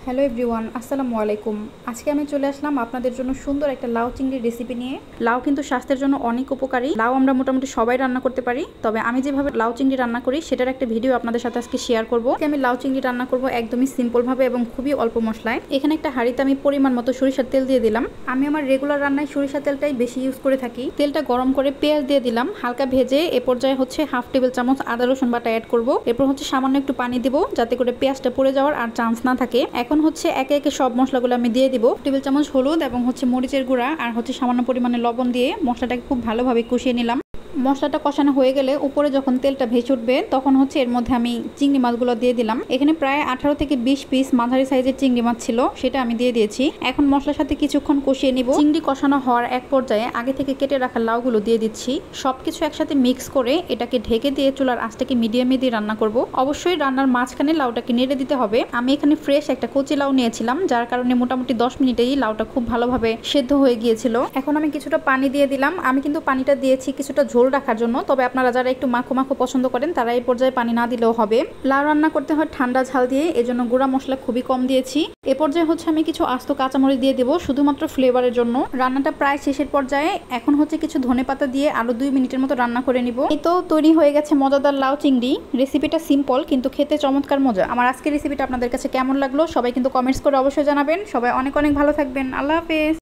Hello everyone, আসসালামু আলাইকুম। আজকে আমি চলে আসলাম আপনাদের জন্য সুন্দর একটা লাউ চিংড়ির রেসিপি নিয়ে। লাউ কিন্তু স্বাস্থ্যের জন্য অনেক উপকারী। লাউ আমরা মোটামুটি সবাই রান্না করতে পারি, তবে আমি যেভাবে লাউ চিংড়ি রান্না করি সেটার একটা ভিডিও আপনাদের সাথে আজকে শেয়ার করব। আমি লাউ চিংড়ি রান্না করব একদমই সিম্পলভাবে এবং খুবই অল্প মশলায়। এখানে একটা হাঁড়িতে আমি পরিমাণ মতো সরিষার তেল দিয়ে দিলাম। আমি আমার রেগুলার রান্নায় সরিষার তেলটাই বেশি ইউজ করে থাকি। তেলটা গরম করে পেঁয়াজ দিয়ে দিলাম, হালকা ভেজে এ পর্যায়ে হচ্ছে হাফ টেবিল চামচ আদা রসুন বাটা অ্যাড করব। এরপর হচ্ছে সামান্য একটু পানি দিব যাতে করে পেঁয়াজটা পুড়ে যাওয়ার আর চান্স না থাকে। এখন হচ্ছে একে একে সব মশলাগুলো আমি দিয়ে দিব। টেবিল চামচ হলুদ এবং হচ্ছে মরিচের গুঁড়া আর হচ্ছে সামান্য পরিমাণে লবণ দিয়ে মশলাটাকে খুব ভালোভাবে কষিয়ে নিলাম। মশলাটা কষানো হয়ে গেলে উপরে যখন তেলটা ভেসে উঠবে তখন হচ্ছে এর মধ্যে আমি চিংড়ি মাছগুলো দিয়ে দিলাম। এখানে প্রায় 18 থেকে 20 পিস মাঝারি সাইজের চিংড়ি মাছ ছিল, সেটা আমি দিয়ে দিয়েছি। এখন মশলার সাথে কিছুক্ষণ কষিয়ে নিব। চিংড়ি কষানো হওয়ার এক পর্যায়ে আগে থেকে কেটে রাখা লাউগুলো দিয়ে দিচ্ছি। সবকিছু একসাথে মিক্স করে এটাকে ঢেকে দিয়ে চুলার আঁচটাকে মিডিয়ামে দিয়ে রান্না করব। অবশ্যই রান্নার মাঝখানে লাউটাকে নেড়ে দিতে হবে। আমি এখানে ফ্রেশ একটা কচি লাউ নিয়েছিলাম, যার কারণে মোটামুটি 10 মিনিটেই লাউটা খুব ভালোভাবে সেদ্ধ হয়ে গিয়েছিল। এখন আমি কিছুটা পানি দিয়ে দিলাম। আমি কিন্তু পানিটা দিয়েছি কিছুটা ঝোল রাখার জন্য, তবে আপনারা যারা একটু মাখো মাখো পছন্দ করেন তারা এই পর্যায়ে পানি না দিলেও হবে। লাউ রান্না করতে হয় ঠান্ডা ঝাল দিয়ে, এজন্য গুঁড়া মশলা খুবই কম দিয়েছি। এ পর্যায়ে হচ্ছে আমি কিছু আস্ত কাঁচামরিচ দিয়ে দেবো শুধুমাত্র ফ্লেভারের জন্য। রান্নাটা প্রায় শেষের পর্যায়ে। এখন হচ্ছে কিছু ধনেপাতা দিয়ে আরো 2 মিনিটের মতো রান্না করে নিব। এই তো তৈরি হয়ে গেছে মজাদার লাউ চিংড়ি। রেসিপিটা সিম্পল কিন্তু খেতে চমৎকার মজা। আমার আজকের রেসিপিটা আপনাদের কাছে কেমন লাগলো সবাই কিন্তু কমেন্টস করে অবশ্যই জানাবেন। সবাই অনেক অনেক ভালো থাকবেন। আল্লাহ হাফেজ।